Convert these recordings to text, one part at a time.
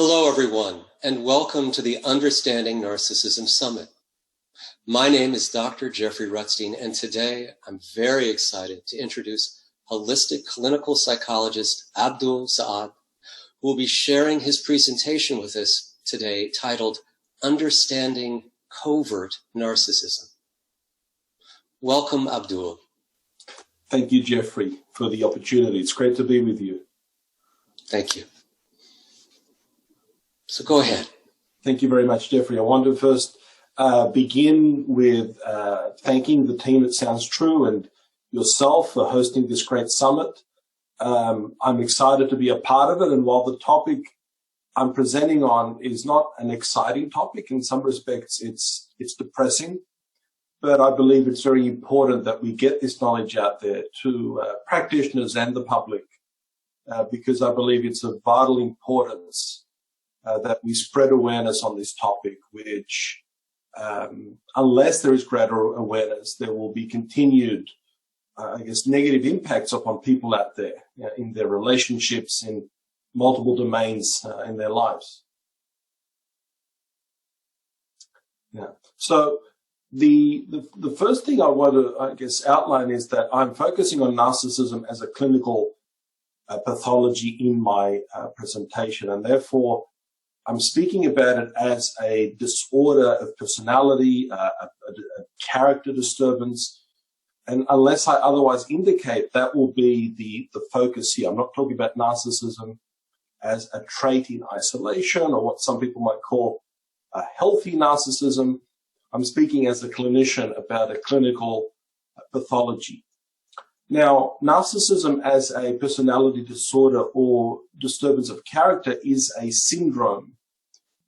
Hello, everyone, and welcome to the Understanding Narcissism Summit. My name is Dr. Jeffrey Rutstein, and today I'm very excited to introduce holistic clinical psychologist Abdul Saad, who will be sharing his presentation with us today titled Understanding Covert Narcissism. Welcome, Abdul. Thank you, Jeffrey, for the opportunity. It's great to be with you. Thank you. So go ahead. Thank you very much, Jeffrey. I want to first begin with thanking the team at Sounds True and yourself for hosting this great summit. I'm excited to be a part of it, and while the topic I'm presenting on is not an exciting topic, in some respects it's depressing, but I believe it's very important that we get this knowledge out there to practitioners and the public, because I believe it's of vital importance that we spread awareness on this topic, which unless there is greater awareness, there will be continued, negative impacts upon people out there in their relationships, in multiple domains in their lives. Yeah. So the first thing I want to, outline is that I'm focusing on narcissism as a clinical pathology in my presentation, and therefore I'm speaking about it as a disorder of personality, a character disturbance, and unless I otherwise indicate, that will be the focus here. I'm not talking about narcissism as a trait in isolation or what some people might call a healthy narcissism. I'm speaking as a clinician about a clinical pathology. Now, narcissism as a personality disorder or disturbance of character is a syndrome,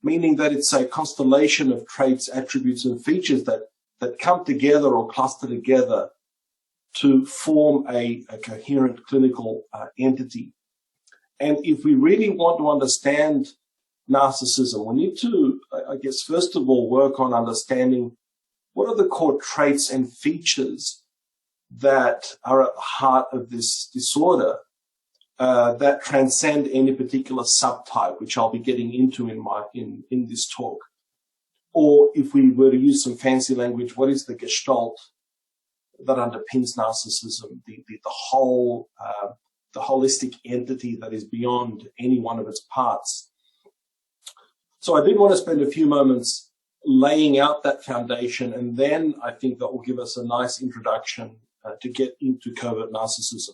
meaning that it's a constellation of traits, attributes, and features that come together or cluster together to form a coherent clinical entity. And if we really want to understand narcissism, we need to, first of all, work on understanding what are the core traits and features that are at the heart of this disorder that transcend any particular subtype, which I'll be getting into in this talk. Or if we were to use some fancy language, what is the gestalt that underpins narcissism, the whole, the holistic entity that is beyond any one of its parts. So I did want to spend a few moments laying out that foundation, and then I think that will give us a nice introduction to get into covert narcissism.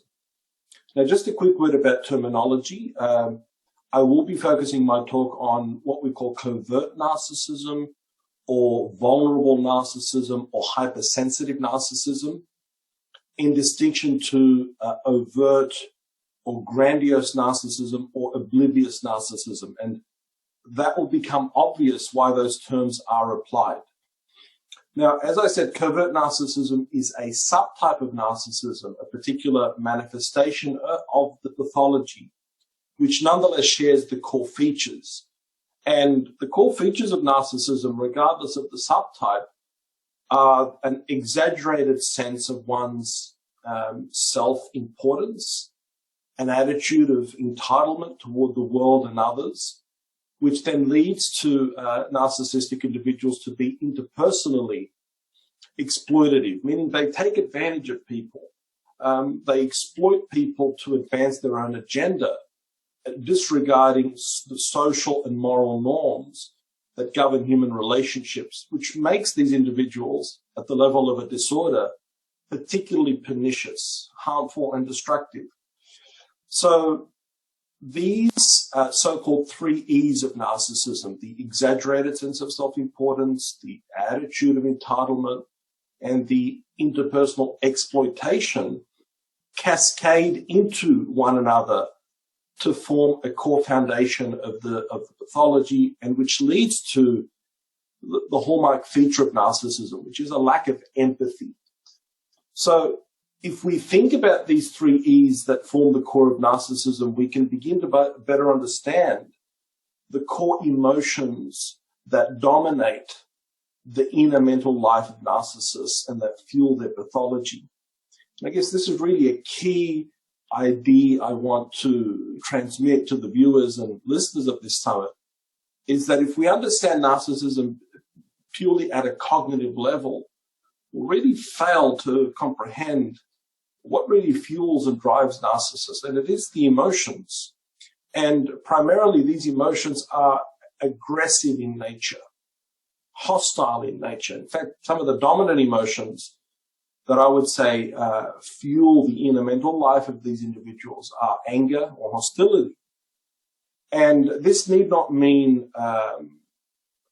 Now, just a quick word about terminology. I will be focusing my talk on what we call covert narcissism, or vulnerable narcissism, or hypersensitive narcissism, in distinction to overt or grandiose narcissism or oblivious narcissism. And that will become obvious why those terms are applied. Now, as I said, covert narcissism is a subtype of narcissism, a particular manifestation of the pathology, which nonetheless shares the core features. And the core features of narcissism, regardless of the subtype, are an exaggerated sense of one's self-importance, an attitude of entitlement toward the world and others, which then leads to narcissistic individuals to be interpersonally exploitative, meaning they take advantage of people. They exploit people to advance their own agenda, disregarding the social and moral norms that govern human relationships, which makes these individuals at the level of a disorder particularly pernicious, harmful, and destructive. So these so-called 3 E's of narcissism, the exaggerated sense of self-importance, the attitude of entitlement, and the interpersonal exploitation, cascade into one another to form a core foundation of the pathology, and which leads to the hallmark feature of narcissism, which is a lack of empathy. So if we think about these 3 E's that form the core of narcissism, we can begin to better understand the core emotions that dominate the inner mental life of narcissists and that fuel their pathology. And I guess this is really a key idea I want to transmit to the viewers and listeners of this summit, is that if we understand narcissism purely at a cognitive level, we'll really fail to comprehend what really fuels and drives narcissists, and it is the emotions. And primarily these emotions are aggressive in nature, hostile in nature. In fact, some of the dominant emotions that I would say fuel the inner mental life of these individuals are anger or hostility. And this need not mean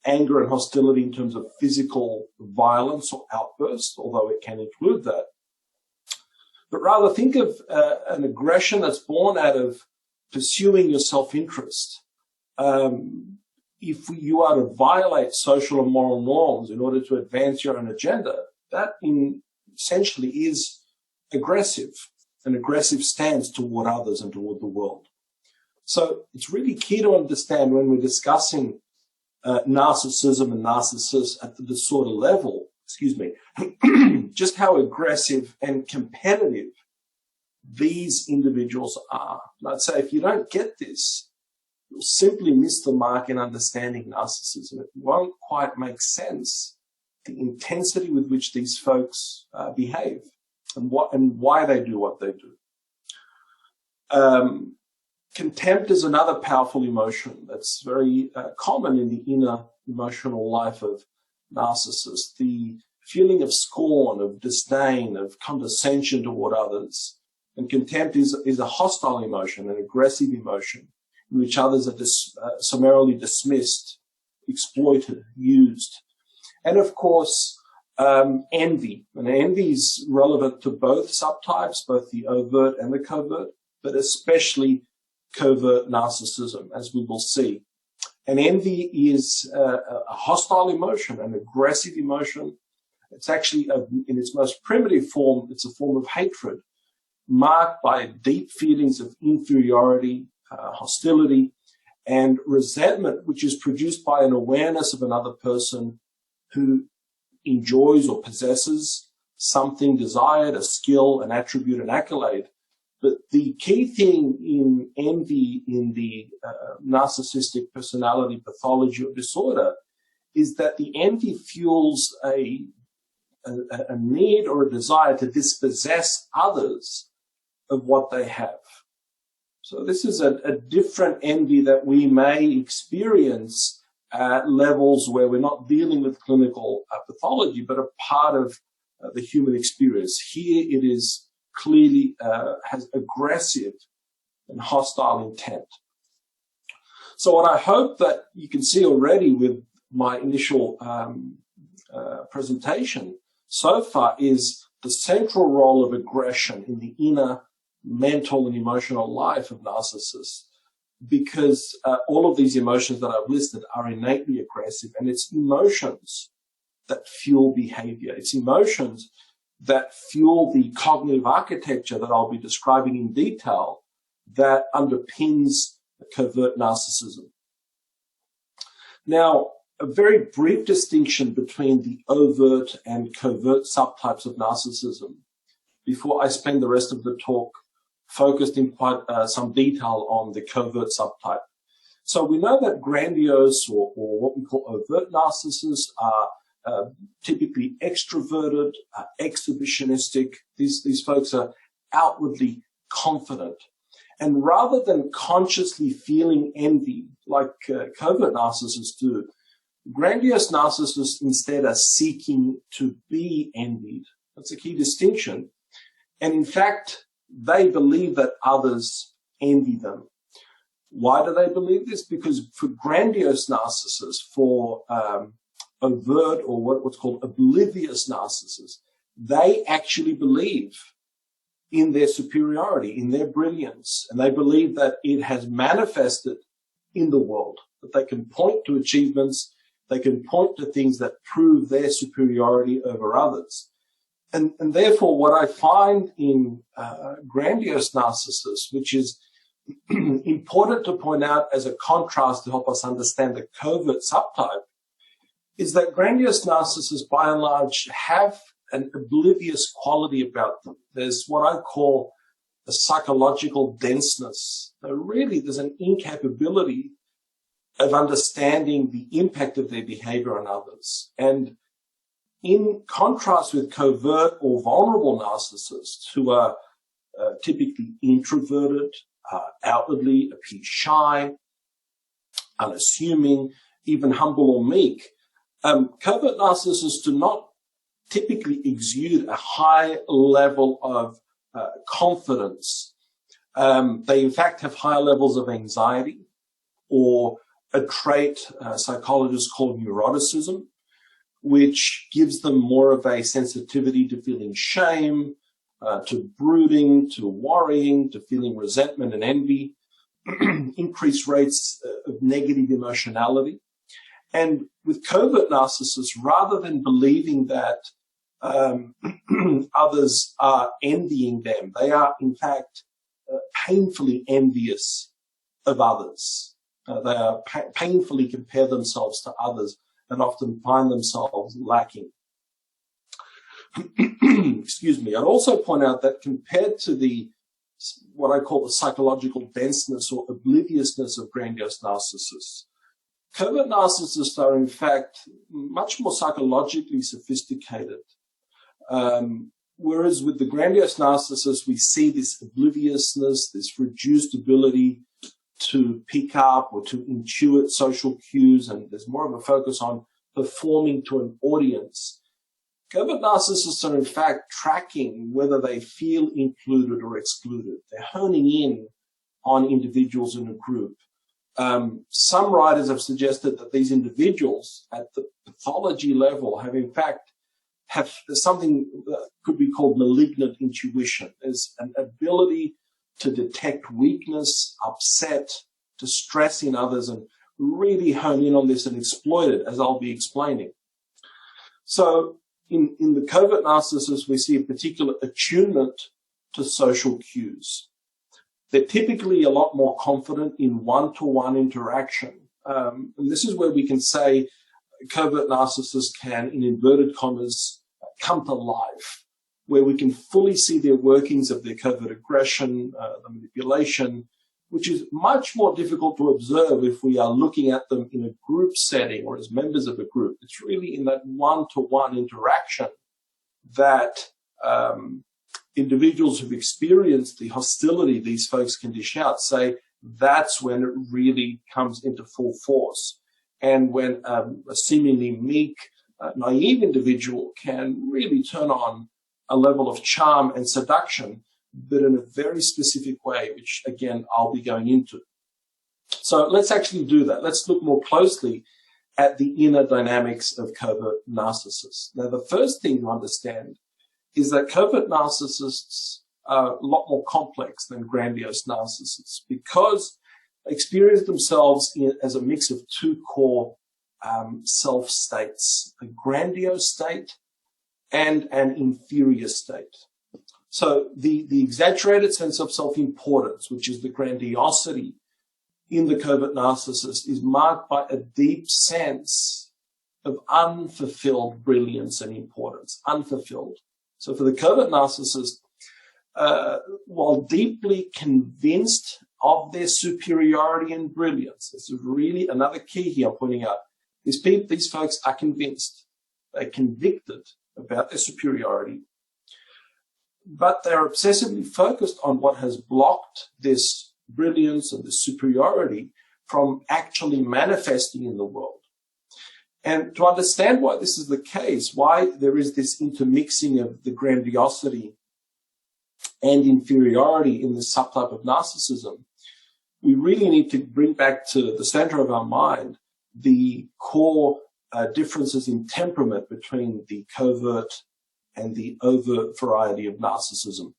anger and hostility in terms of physical violence or outbursts, although it can include that. But rather think of an aggression that's born out of pursuing your self-interest. If you are to violate social and moral norms in order to advance your own agenda, that essentially is aggressive, an aggressive stance toward others and toward the world. So it's really key to understand when we're discussing narcissism and narcissists at the disorder level, just how aggressive and competitive these individuals are. And I'd say if you don't get this, you'll simply miss the mark in understanding narcissism. It won't quite make sense, the intensity with which these folks behave and why they do what they do. Contempt is another powerful emotion that's very common in the inner emotional life of narcissists. The feeling of scorn, of disdain, of condescension toward others. And contempt is a hostile emotion, an aggressive emotion, in which others are summarily dismissed, exploited, used. And of course, envy. And envy is relevant to both subtypes, both the overt and the covert, but especially covert narcissism, as we will see. And envy is a hostile emotion, an aggressive emotion. It's actually, in its most primitive form, it's a form of hatred, marked by deep feelings of inferiority, hostility, and resentment, which is produced by an awareness of another person who enjoys or possesses something desired, a skill, an attribute, an accolade. But the key thing in envy in the narcissistic personality pathology or disorder is that the envy fuels a need or a desire to dispossess others of what they have. So this is a different envy that we may experience at levels where we're not dealing with clinical pathology, but a part of the human experience. Here it is clearly has aggressive and hostile intent. So what I hope that you can see already with my initial presentation so far is the central role of aggression in the inner mental and emotional life of narcissists, because all of these emotions that I've listed are innately aggressive, and it's emotions that fuel behavior. It's emotions that fuel the cognitive architecture that I'll be describing in detail that underpins covert narcissism. Now, a very brief distinction between the overt and covert subtypes of narcissism before I spend the rest of the talk focused in quite some detail on the covert subtype. So we know that grandiose or what we call overt narcissists are typically extroverted, exhibitionistic. These folks are outwardly confident. And rather than consciously feeling envy like covert narcissists do, grandiose narcissists instead are seeking to be envied. That's a key distinction. And in fact, they believe that others envy them. Why do they believe this? Because for grandiose narcissists, for overt or what's called oblivious narcissists, they actually believe in their superiority, in their brilliance, and they believe that it has manifested in the world, that they can point to achievements, they can point to things that prove their superiority over others. And therefore, what I find in grandiose narcissists, which is important to point out as a contrast to help us understand the covert subtype, is that grandiose narcissists, by and large, have an oblivious quality about them. There's what I call a psychological denseness. Now, really, there's an incapability of understanding the impact of their behavior on others. And in contrast with covert or vulnerable narcissists who are typically introverted, outwardly appear shy, unassuming, even humble or meek, covert narcissists do not typically exude a high level of confidence. They in fact have high levels of anxiety, or a trait psychologists call neuroticism, which gives them more of a sensitivity to feeling shame, to brooding, to worrying, to feeling resentment and envy, increased rates of negative emotionality. And with covert narcissists, rather than believing that others are envying them, they are in fact painfully envious of others. They are painfully compare themselves to others and often find themselves lacking. Excuse me. I'd also point out that compared to what I call the psychological denseness or obliviousness of grandiose narcissists, covert narcissists are in fact much more psychologically sophisticated. Whereas with the grandiose narcissists, we see this obliviousness, this reduced ability to pick up or to intuit social cues, and there's more of a focus on performing to an audience. Covert narcissists are in fact tracking whether they feel included or excluded. They're honing in on individuals in a group. Some writers have suggested that these individuals at the pathology level have something that could be called malignant intuition. There's an ability to detect weakness, upset, distress in others, and really hone in on this and exploit it, as I'll be explaining. So in the covert narcissists, we see a particular attunement to social cues. They're typically a lot more confident in one-to-one interaction. And this is where we can say covert narcissists can, in inverted commas, come to life, where we can fully see their workings of their covert aggression, the manipulation, which is much more difficult to observe if we are looking at them in a group setting or as members of a group. It's really in that one-to-one interaction that individuals who've experienced the hostility these folks can dish out say that's when it really comes into full force. And when a seemingly meek, naive individual can really turn on a level of charm and seduction, but in a very specific way, which again, I'll be going into. So let's actually do that. Let's look more closely at the inner dynamics of covert narcissists. Now, the first thing to understand is that covert narcissists are a lot more complex than grandiose narcissists because they experience themselves as a mix of two core self states, a grandiose state and an inferior state. So the exaggerated sense of self-importance, which is the grandiosity in the covert narcissist, is marked by a deep sense of unfulfilled brilliance and importance, unfulfilled. So for the covert narcissist, while deeply convinced of their superiority and brilliance, this is really another key here I'm pointing out, these folks are convinced, they're convicted about their superiority, but they're obsessively focused on what has blocked this brilliance and this superiority from actually manifesting in the world. And to understand why this is the case, why there is this intermixing of the grandiosity and inferiority in this subtype of narcissism, we really need to bring back to the center of our mind the core differences in temperament between the covert and the overt variety of narcissism.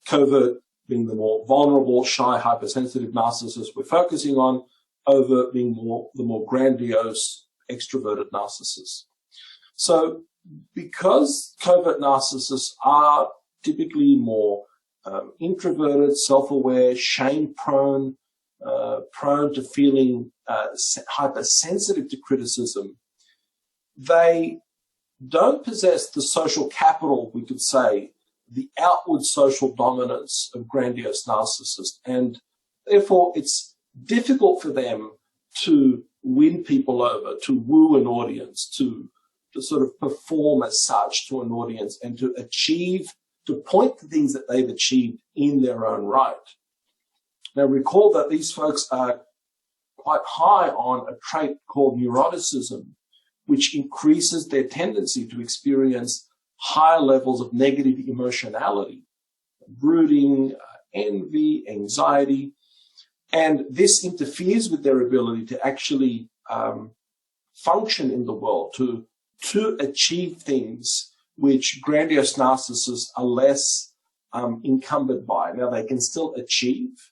Covert being the more vulnerable, shy, hypersensitive narcissist we're focusing on, overt being the more grandiose, extroverted narcissists. So because covert narcissists are typically more introverted, self-aware, shame-prone, prone to feeling hypersensitive to criticism, they don't possess the social capital, we could say, the outward social dominance of grandiose narcissists. And therefore, it's difficult for them to win people over, to woo an audience, to sort of perform as such to an audience, and to point to things that they've achieved in their own right. Now, recall that these folks are quite high on a trait called neuroticism, which increases their tendency to experience higher levels of negative emotionality, brooding, envy, anxiety, and this interferes with their ability to actually function in the world, to achieve things which grandiose narcissists are less encumbered by. Now, they can still achieve,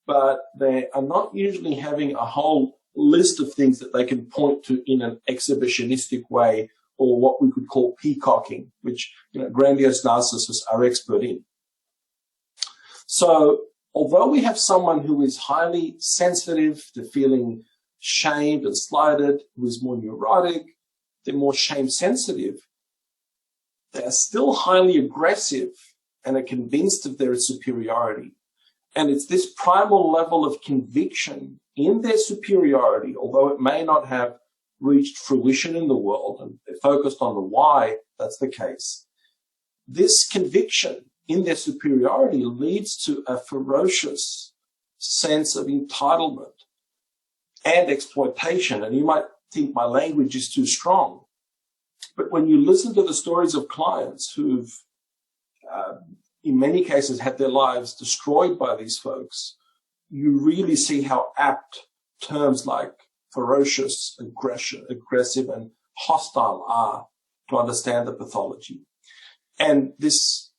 but they are not usually having a whole list of things that they can point to in an exhibitionistic way, or what we could call peacocking, which grandiose narcissists are expert in. So, although we have someone who is highly sensitive to feeling shamed and slighted, who is more neurotic, they're more shame sensitive, they are still highly aggressive and are convinced of their superiority. And it's this primal level of conviction in their superiority, although it may not have reached fruition in the world, and they're focused on the why that's the case. This conviction in their superiority leads to a ferocious sense of entitlement and exploitation. And you might think my language is too strong, but when you listen to the stories of clients who've in many cases had their lives destroyed by these folks, you really see how apt terms like ferocious, aggressive, and hostile are to understand the pathology. And this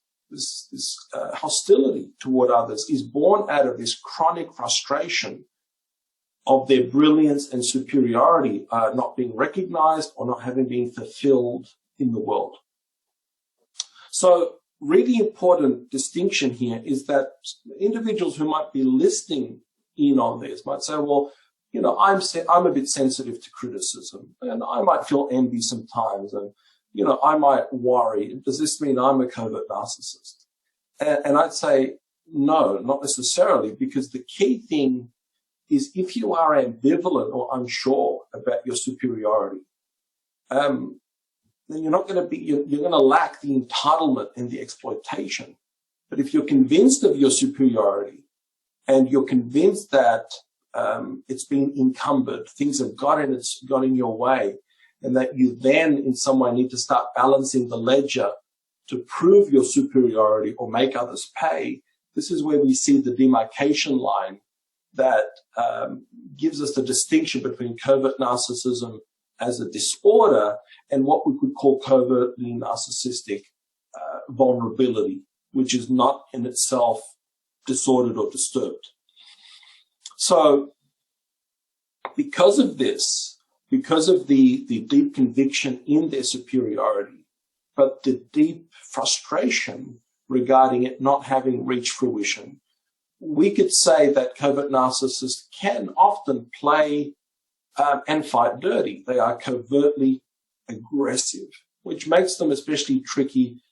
hostility toward others is born out of this chronic frustration of their brilliance and superiority not being recognized or not having been fulfilled in the world. So, really important distinction here is that individuals who might be listening in on this might say, well, I'm a bit sensitive to criticism, and I might feel envy sometimes, and I might worry, does this mean I'm a covert narcissist? And I'd say, no, not necessarily, because the key thing is if you are ambivalent or unsure about your superiority, then you're going to lack the entitlement and the exploitation. But if you're convinced of your superiority and you're convinced that it's been encumbered, things have got in your way, and that you then in some way need to start balancing the ledger to prove your superiority or make others pay, this is where we see the demarcation line that gives us the distinction between covert narcissism as a disorder and what we could call covertly narcissistic vulnerability, which is not in itself disordered or disturbed. So because of this, because of the deep conviction in their superiority, but the deep frustration regarding it not having reached fruition, we could say that covert narcissists can often play and fight dirty. They are covertly aggressive, which makes them especially tricky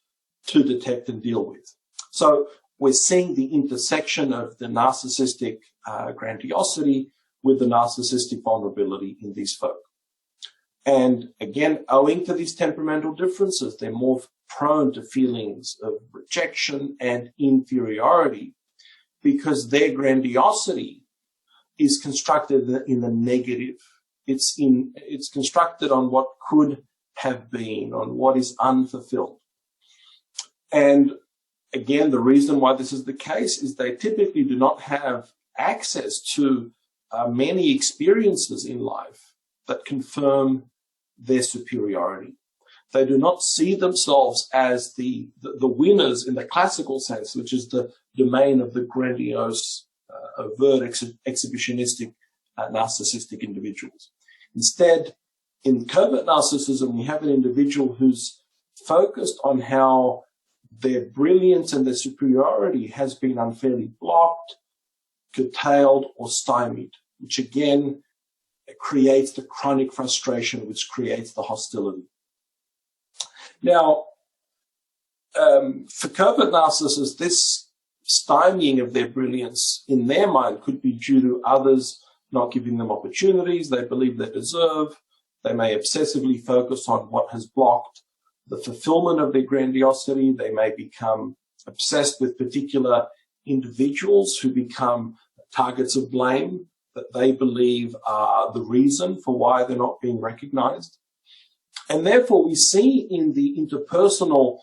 to detect and deal with. So we're seeing the intersection of the narcissistic grandiosity with the narcissistic vulnerability in these folk. And again, owing to these temperamental differences, they're more prone to feelings of rejection and inferiority because their grandiosity is constructed in the negative. It's constructed on what could have been, on what is unfulfilled. And again, the reason why this is the case is they typically do not have access to many experiences in life that confirm their superiority. They do not see themselves as the winners in the classical sense, which is the domain of the grandiose, overt, exhibitionistic, narcissistic individuals. Instead, in covert narcissism, we have an individual who's focused on how their brilliance and their superiority has been unfairly blocked, curtailed, or stymied, which again creates the chronic frustration, which creates the hostility. Now, for covert narcissists, this stymieing of their brilliance in their mind could be due to others not giving them opportunities they believe they deserve. They may obsessively focus on what has blocked the fulfillment of their grandiosity. They may become obsessed with particular individuals who become targets of blame that they believe are the reason for why they're not being recognized. And therefore, we see in the interpersonal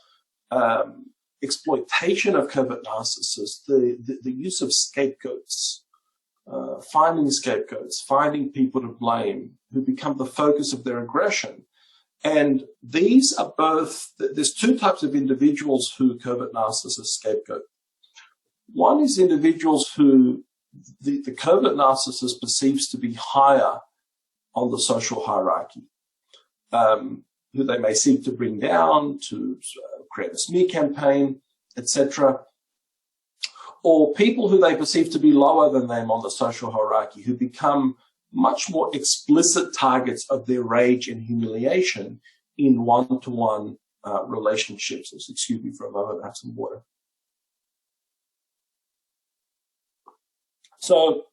exploitation of covert narcissists the use of scapegoats, finding people to blame who become the focus of their aggression. And these are both, there's two types of individuals who covert narcissists scapegoat. One is individuals who the covert narcissist perceives to be higher on the social hierarchy, who they may seek to bring down, to create a smear campaign, etc. Or people who they perceive to be lower than them on the social hierarchy, who become much more explicit targets of their rage and humiliation in one-to-one relationships. Just excuse me for a moment, I have some water. So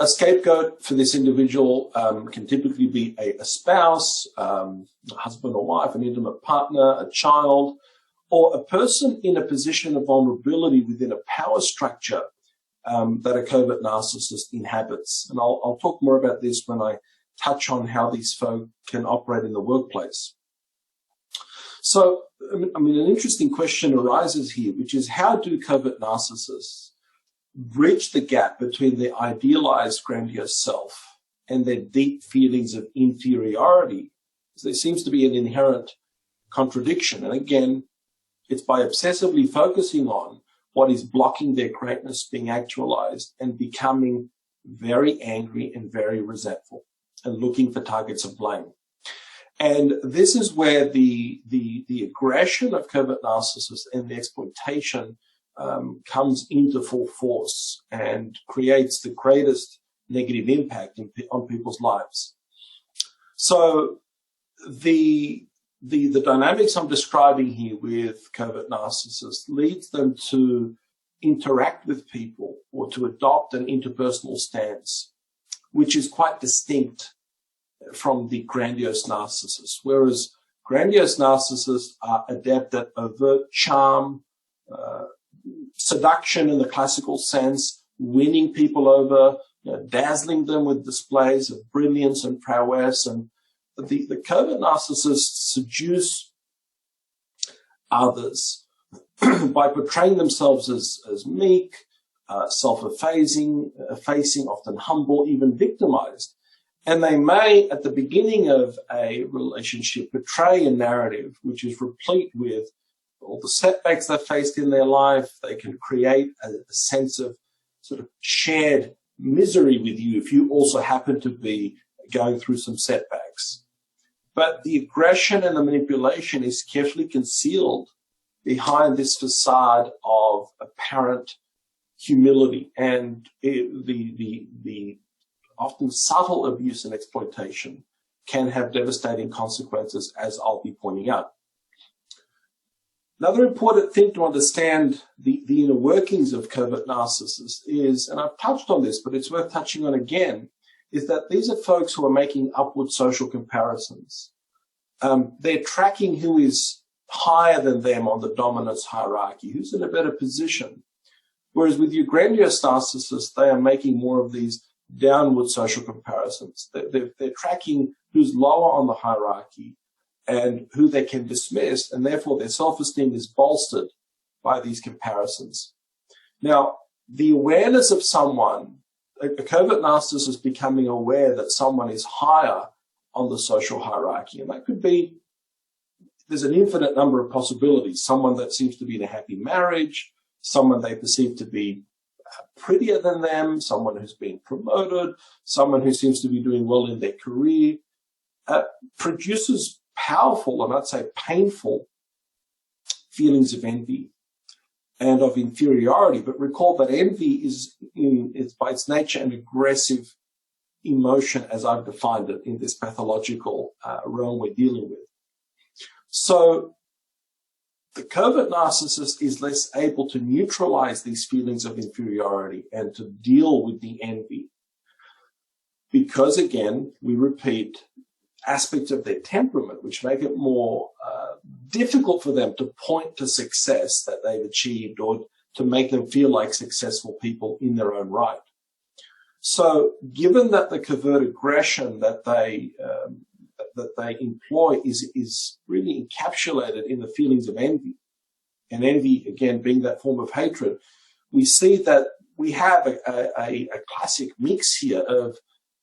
a scapegoat for this individual can typically be a spouse, a husband or wife, an intimate partner, a child, or a person in a position of vulnerability within a power structure that a covert narcissist inhabits. And I'll talk more about this when I touch on how these folk can operate in the workplace. So, I mean, an interesting question arises here, which is how do covert narcissists bridge the gap between their idealized grandiose self and their deep feelings of inferiority? Because there seems to be an inherent contradiction. And again, it's by obsessively focusing on what is blocking their greatness being actualized and becoming very angry and very resentful and looking for targets of blame. And this is where the aggression of covert narcissists and the exploitation comes into full force and creates the greatest negative impact on people's lives. So the dynamics I'm describing here with covert narcissists leads them to interact with people or to adopt an interpersonal stance, which is quite distinct from the grandiose narcissists. Whereas grandiose narcissists are adept at overt charm, seduction in the classical sense, winning people over, dazzling them with displays of brilliance and prowess. And the covert narcissists seduce others by portraying themselves as meek, self-effacing, often humble, even victimized. And they may, at the beginning of a relationship, portray a narrative which is replete with all the setbacks they've faced in their life. They can create a sense of sort of shared misery with you if you also happen to be going through some setbacks. But the aggression and the manipulation is carefully concealed behind this facade of apparent humility and the often subtle abuse and exploitation can have devastating consequences, as I'll be pointing out. Another important thing to understand the inner workings of covert narcissists is, and I've touched on this, but it's worth touching on again, is that these are folks who are making upward social comparisons. They're tracking who is higher than them on the dominance hierarchy, who's in a better position. Whereas with your grandiose narcissists, they are making more of these downward social comparisons. They're tracking who's lower on the hierarchy and who they can dismiss, and therefore their self-esteem is bolstered by these comparisons. Now, the awareness of someone, a covert narcissist is becoming aware that someone is higher on the social hierarchy, and that could be, there's an infinite number of possibilities. Someone that seems to be in a happy marriage, someone they perceive to be prettier than them, someone who's being promoted, someone who seems to be doing well in their career, produces powerful, and I'd say painful, feelings of envy and of inferiority. But recall that envy is by its nature an aggressive emotion, as I've defined it in this pathological realm we're dealing with. So The covert narcissist is less able to neutralize these feelings of inferiority and to deal with the envy because, again, we repeat, aspects of their temperament which make it more difficult for them to point to success that they've achieved or to make them feel like successful people in their own right. So given that the covert aggression that they employ is really encapsulated in the feelings of envy, and envy, again, being that form of hatred, we see that we have a classic mix here of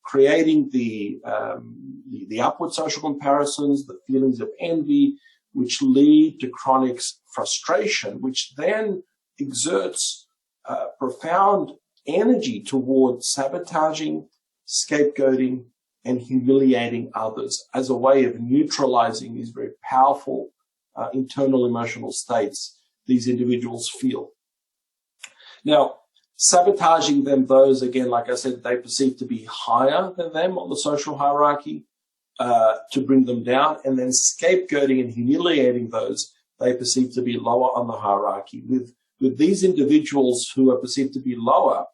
creating the upward social comparisons, the feelings of envy, which lead to chronic frustration, which then exerts profound energy towards sabotaging, scapegoating, and humiliating others as a way of neutralizing these very powerful internal emotional states these individuals feel. Now, sabotaging them, those, again, like I said, they perceive to be higher than them on the social hierarchy, to bring them down, and then scapegoating and humiliating those they perceive to be lower on the hierarchy, with these individuals who are perceived to be lower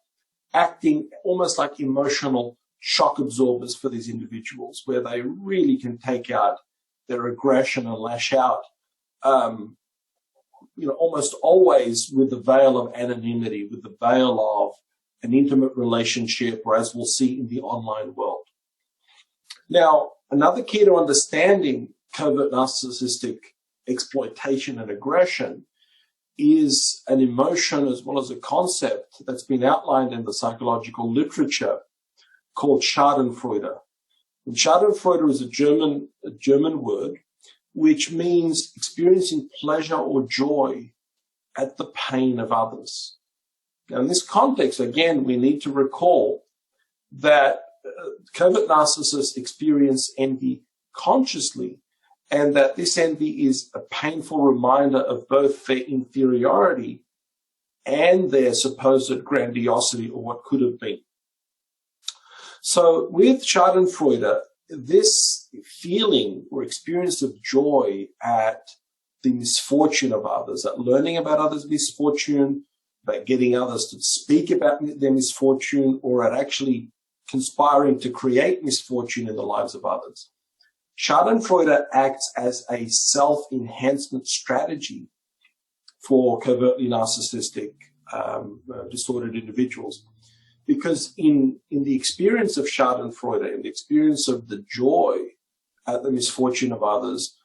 acting almost like emotional shock absorbers for these individuals, where they really can take out their aggression and lash out, almost always with the veil of anonymity, with the veil of an intimate relationship, or as we'll see in the online world. Now, another key to understanding covert narcissistic exploitation and aggression is an emotion as well as a concept that's been outlined in the psychological literature called Schadenfreude. And Schadenfreude is a German word which means experiencing pleasure or joy at the pain of others. Now, in this context, again, we need to recall that covert narcissists experience envy consciously, and that this envy is a painful reminder of both their inferiority and their supposed grandiosity, or what could have been. So with Schadenfreude, this feeling or experience of joy at the misfortune of others, at learning about others' misfortune, about getting others to speak about their misfortune, or at actually conspiring to create misfortune in the lives of others. Schadenfreude acts as a self-enhancement strategy for covertly narcissistic disordered individuals. Because in the experience of Schadenfreude, in the experience of the joy at the misfortune of others,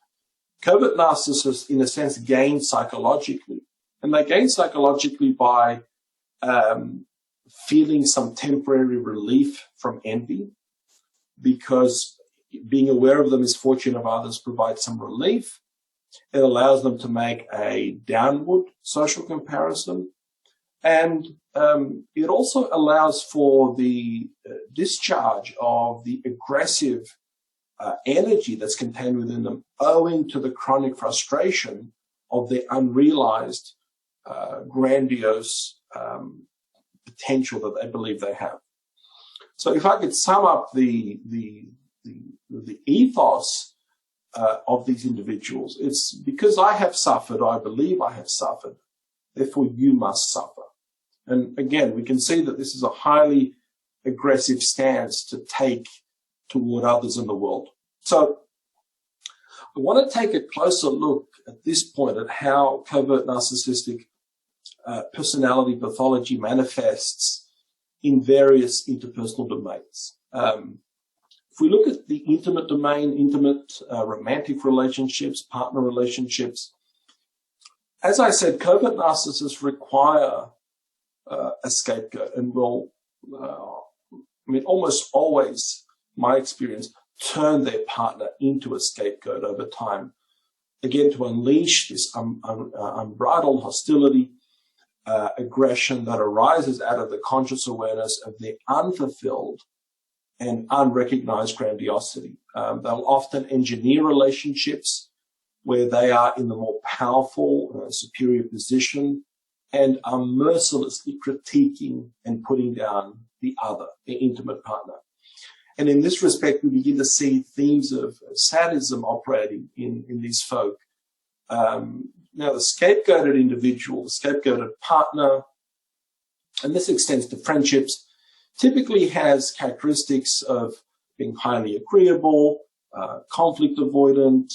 covert narcissists, in a sense, gain psychologically. And they gain psychologically by feeling some temporary relief from envy, because being aware of the misfortune of others provides some relief. It allows them to make a downward social comparison. And it also allows for the discharge of the aggressive energy that's contained within them, owing to the chronic frustration of their unrealized, grandiose potential that they believe they have. So if I could sum up the ethos of these individuals, it's because I have suffered, I believe I have suffered, therefore you must suffer. And again, we can see that this is a highly aggressive stance to take toward others in the world. So I want to take a closer look at this point at how covert narcissistic personality pathology manifests in various interpersonal domains. If we look at the intimate domain, romantic relationships, partner relationships, as I said, covert narcissists require a scapegoat, and will, almost always, my experience, turn their partner into a scapegoat over time. Again, to unleash this unbridled hostility, aggression that arises out of the conscious awareness of their unfulfilled and unrecognized grandiosity. They'll often engineer relationships where they are in the more powerful, superior position, and are mercilessly critiquing and putting down the other, their intimate partner. And in this respect, we begin to see themes of sadism operating in these folk. Now, the scapegoated individual, the scapegoated partner, and this extends to friendships, typically has characteristics of being highly agreeable, conflict avoidant.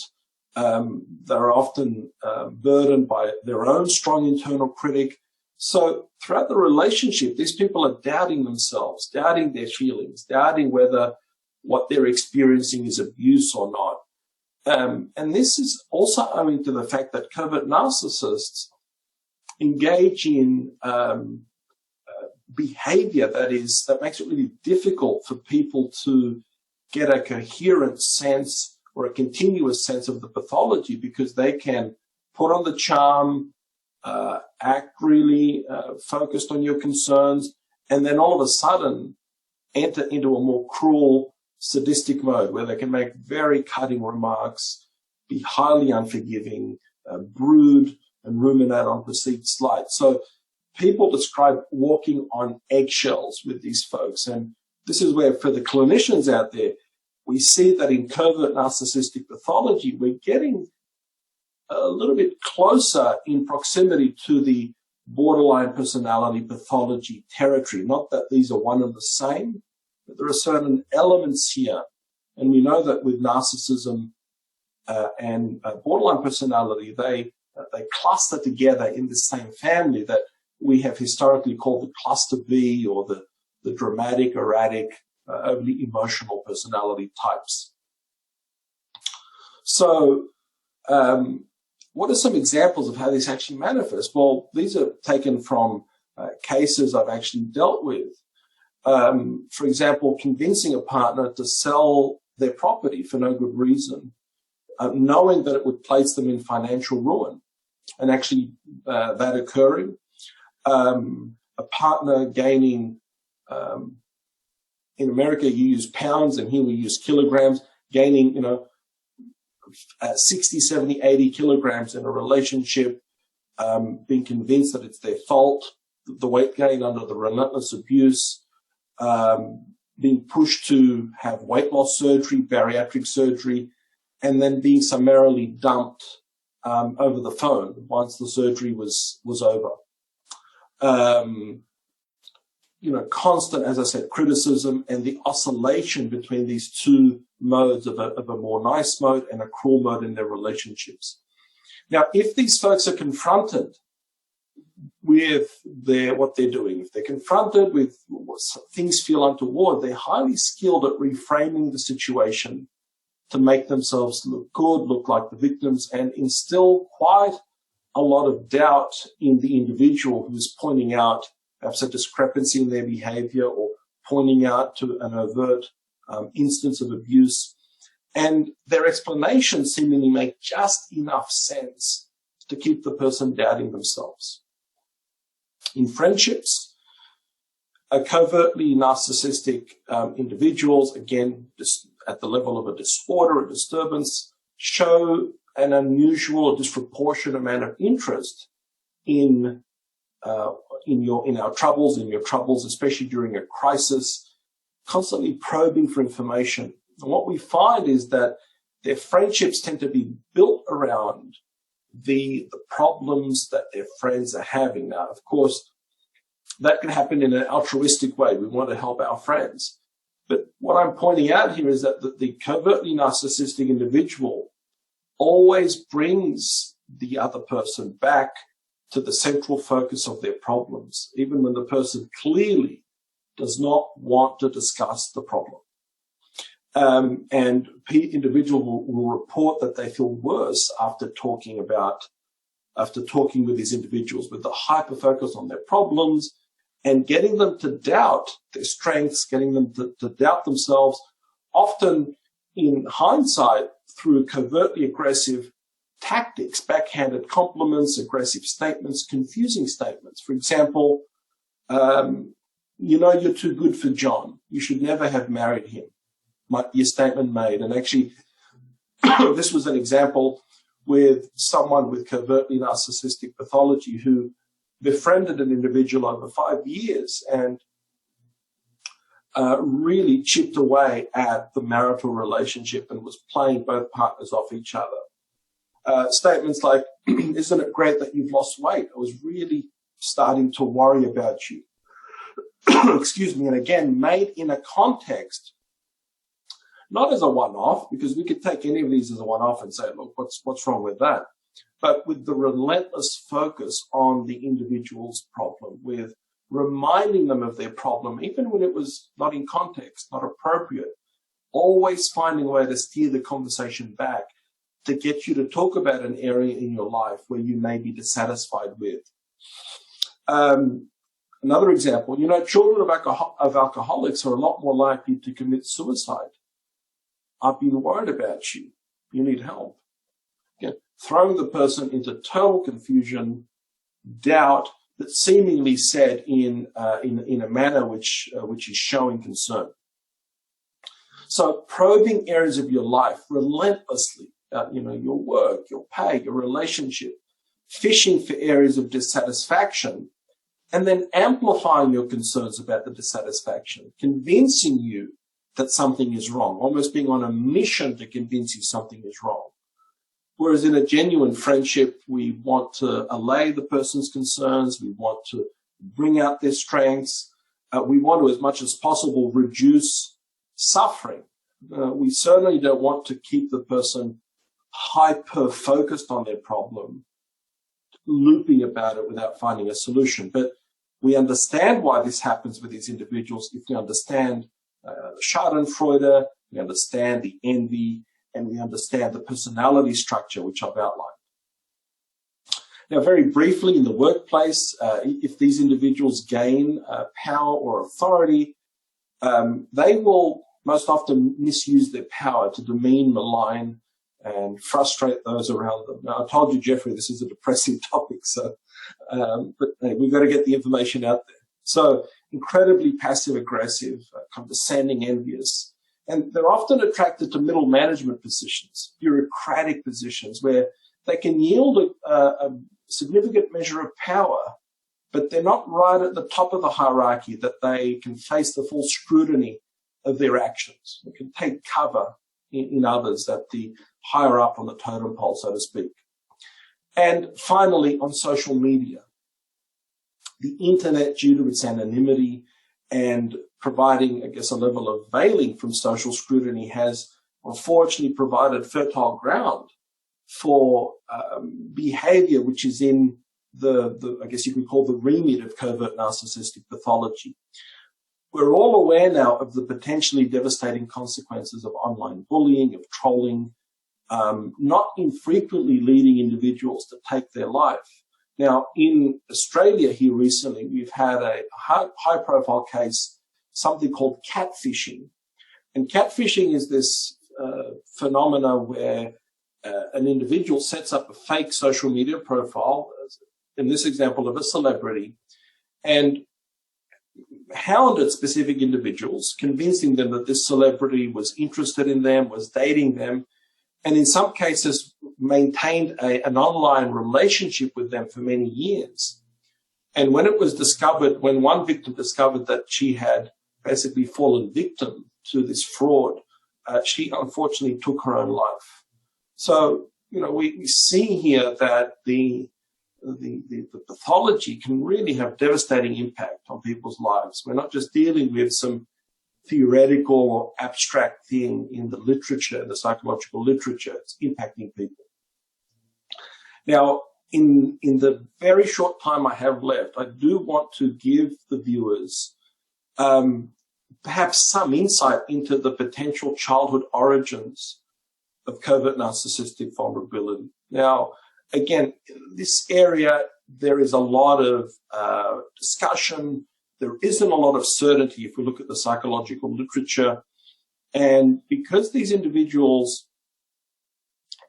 They're often burdened by their own strong internal critic. So throughout the relationship, these people are doubting themselves, doubting their feelings, doubting whether what they're experiencing is abuse or not. And this is also owing to the fact that covert narcissists engage in behavior that makes it really difficult for people to get a coherent sense or a continuous sense of the pathology, because they can put on the charm, act really focused on your concerns, and then all of a sudden enter into a more cruel, sadistic mode where they can make very cutting remarks, be highly unforgiving, brood, and ruminate on perceived slight. So people describe walking on eggshells with these folks. And this is where, for the clinicians out there, we see that in covert narcissistic pathology, we're getting a little bit closer in proximity to the borderline personality pathology territory. Not that these are one and the same, but there are certain elements here. And we know that with narcissism and borderline personality, they cluster together in the same family that we have historically called the cluster B, or the dramatic, erratic, overly emotional personality types. So what are some examples of how this actually manifests? Well, these are taken from cases I've actually dealt with. For example, convincing a partner to sell their property for no good reason, knowing that it would place them in financial ruin, and actually that occurring. A partner gaining, in America you use pounds and here we use kilograms, gaining, 60, 70, 80 kilograms in a relationship, being convinced that it's their fault, the weight gain under the relentless abuse, being pushed to have weight loss surgery, bariatric surgery, and then being summarily dumped over the phone once the surgery was over. Constant, as I said, criticism and the oscillation between these two modes of a more nice mode and a cruel mode in their relationships. Now, if these folks are confronted with what they're doing, if they're confronted with things feel untoward, they're highly skilled at reframing the situation to make themselves look good, look like the victims, and instill quite a lot of doubt in the individual who's pointing out perhaps a discrepancy in their behavior or pointing out to an overt instance of abuse. And their explanations seemingly make just enough sense to keep the person doubting themselves. In friendships, covertly narcissistic individuals, again, at the level of a disorder or disturbance, show an unusual or disproportionate amount of interest in our troubles, in your troubles, especially during a crisis, constantly probing for information. And what we find is that their friendships tend to be built around the problems that their friends are having. Now, of course, that can happen in an altruistic way. We want to help our friends. But what I'm pointing out here is that the covertly narcissistic individual always brings the other person back to the central focus of their problems, even when the person clearly does not want to discuss the problem. And individual will report that they feel worse after talking with these individuals, with the hyper focus on their problems and getting them to doubt their strengths, getting them to doubt themselves, often in hindsight through covertly aggressive tactics, backhanded compliments, aggressive statements, confusing statements. For example, you're too good for John. You should never have married him, might be a statement made. And actually, this was an example with someone with covertly narcissistic pathology who befriended an individual over 5 years and really chipped away at the marital relationship and was playing both partners off each other. Statements like, isn't it great that you've lost weight? I was really starting to worry about you. Excuse me. And again, made in a context, not as a one-off, because we could take any of these as a one-off and say, look, what's wrong with that? But with the relentless focus on the individual's problem, with reminding them of their problem, even when it was not in context, not appropriate, always finding a way to steer the conversation back to get you to talk about an area in your life where you may be dissatisfied with. Another example, children of alcoholics are a lot more likely to commit suicide. I've been worried about you. You need help. Again, throwing the person into total confusion, doubt, that seemingly said in a manner which is showing concern. So probing areas of your life relentlessly, your work, your pay, your relationship, fishing for areas of dissatisfaction, and then amplifying your concerns about the dissatisfaction, convincing you that something is wrong, almost being on a mission to convince you something is wrong. Whereas in a genuine friendship, we want to allay the person's concerns, we want to bring out their strengths, we want to, as much as possible, reduce suffering. We certainly don't want to keep the person hyper-focused on their problem, looping about it without finding a solution. But we understand why this happens with these individuals if we understand Schadenfreude, we understand the envy, and we understand the personality structure, which I've outlined. Now, very briefly, in the workplace, if these individuals gain power or authority, they will most often misuse their power to demean, malign, and frustrate those around them. Now, I told you, Jeffrey, this is a depressing topic, but we've got to get the information out there. So, incredibly passive-aggressive, condescending, envious. And they're often attracted to middle management positions, bureaucratic positions, where they can yield a significant measure of power, but they're not right at the top of the hierarchy that they can face the full scrutiny of their actions. They can take cover in others at the higher up on the totem pole, so to speak. And finally, on social media, the internet, due to its anonymity and providing, I guess, a level of veiling from social scrutiny, has unfortunately provided fertile ground for behavior which is in the I guess you could call the remit of covert narcissistic pathology. We're all aware now of the potentially devastating consequences of online bullying, of trolling, not infrequently leading individuals to take their life. Now, in Australia here recently, we've had a high-profile case, something called catfishing. And catfishing is this phenomena where an individual sets up a fake social media profile, in this example of a celebrity, and hounded specific individuals, convincing them that this celebrity was interested in them, was dating them, and in some cases maintained an online relationship with them for many years. And when it was discovered, when one victim discovered that she had basically fallen victim to this fraud, she unfortunately took her own life. So, we see here that the pathology can really have devastating impact on people's lives. We're not just dealing with some theoretical or abstract thing in the literature, the psychological literature. It's impacting people. Now, in the very short time I have left, I do want to give the viewers perhaps some insight into the potential childhood origins of covert narcissistic vulnerability. Now, again, this area, there is a lot of discussion. There isn't a lot of certainty if we look at the psychological literature. And because these individuals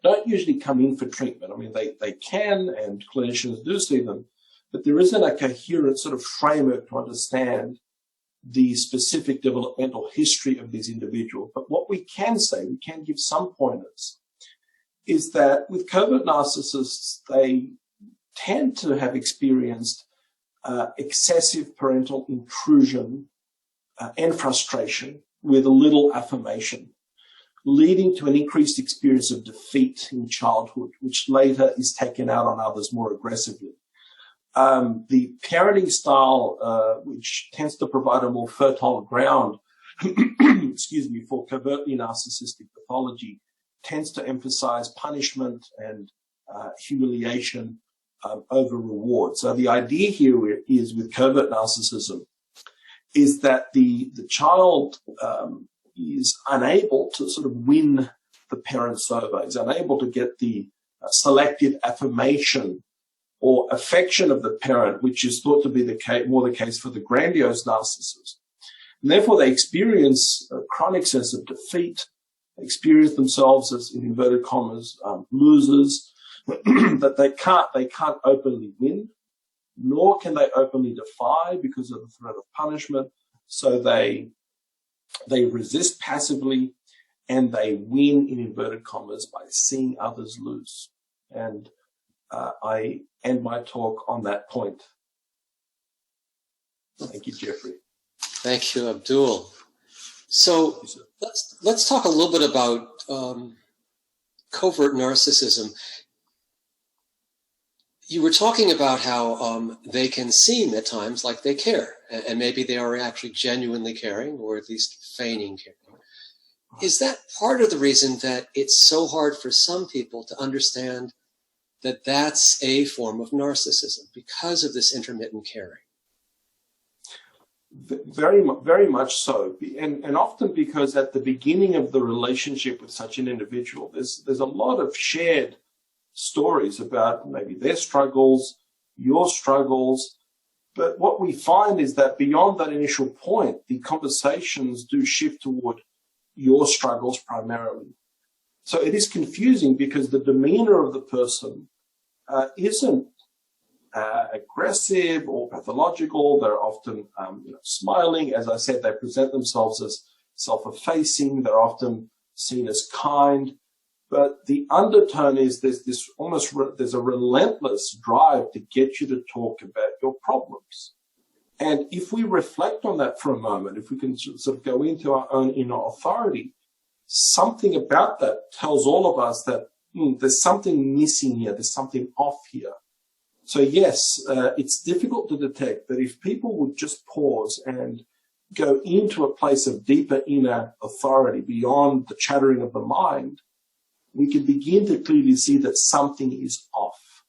don't usually come in for treatment, I mean, they can, and clinicians do see them, but there isn't a coherent sort of framework to understand the specific developmental history of these individuals. But what we can say, we can give some pointers, is that with covert narcissists, they tend to have experienced excessive parental intrusion and frustration with a little affirmation. leading to an increased experience of defeat in childhood, which later is taken out on others more aggressively. The parenting style, which tends to provide a more fertile ground, for covertly narcissistic pathology, tends to emphasize punishment and humiliation over reward. So the idea here is with covert narcissism is that the child is unable to sort of win the parents over, is unable to get the selective affirmation or affection of the parent, which is thought to be more the case for the grandiose narcissist. And therefore, they experience a chronic sense of defeat, experience themselves as, in inverted commas, losers, that they can't openly win, nor can they openly defy because of the threat of punishment. So they resist passively, and they win, in inverted commas, by seeing others lose. And I end my talk on that point. Thank you, Jeffrey. Thank you, Abdul. So let's talk a little bit about covert narcissism. You were talking about how they can seem at times like they care, and maybe they are actually genuinely caring, or at least feigning caring. Is that part of the reason that it's so hard for some people to understand that that's a form of narcissism, because of this intermittent caring? Very much so, and often because at the beginning of the relationship with such an individual, there's a lot of shared stories about maybe their struggles, your struggles, but what we find is that beyond that initial point, the conversations do shift toward your struggles primarily. So it is confusing because the demeanor of the person isn't aggressive or pathological. They're often smiling. As I said, they present themselves as self-effacing. They're often seen as kind. But the undertone is there's a relentless drive to get you to talk about your problems. And if we reflect on that for a moment, if we can sort of go into our own inner authority, something about that tells all of us that there's something missing here, there's something off here. So yes, it's difficult to detect, but if people would just pause and go into a place of deeper inner authority beyond the chattering of the mind, we can begin to clearly see that something is off.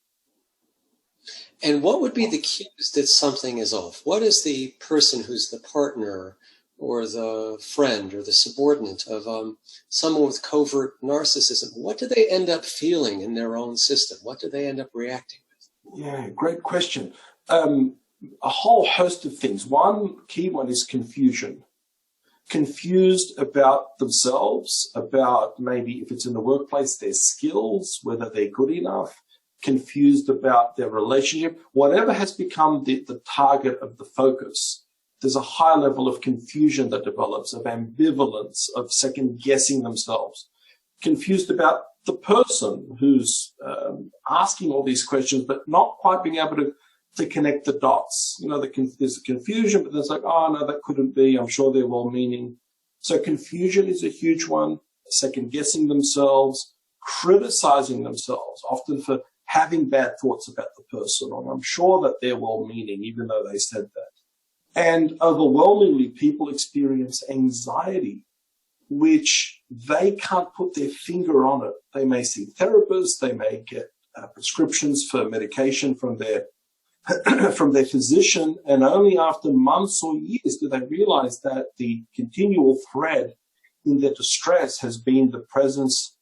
And what would be the cues that something is off? What is the person who's the partner or the friend or the subordinate of someone with covert narcissism? What do they end up feeling in their own system? What do they end up reacting with? Yeah, great question. A whole host of things. One key one is confusion. Confused about themselves, about maybe if it's in the workplace, their skills, whether they're good enough, confused about their relationship, whatever has become the target of the focus. There's a high level of confusion that develops, of ambivalence, of second guessing themselves, confused about the person who's asking all these questions, but not quite being able to connect the dots. There's a confusion, but there's like, oh, no, that couldn't be. I'm sure they're well-meaning. So confusion is a huge one. Second-guessing themselves, criticizing themselves, often for having bad thoughts about the person, or I'm sure that they're well-meaning, even though they said that. And overwhelmingly, people experience anxiety, which they can't put their finger on it. They may see therapists, they may get prescriptions for medication from their physician, and only after months or years do they realize that the continual thread in their distress has been the presence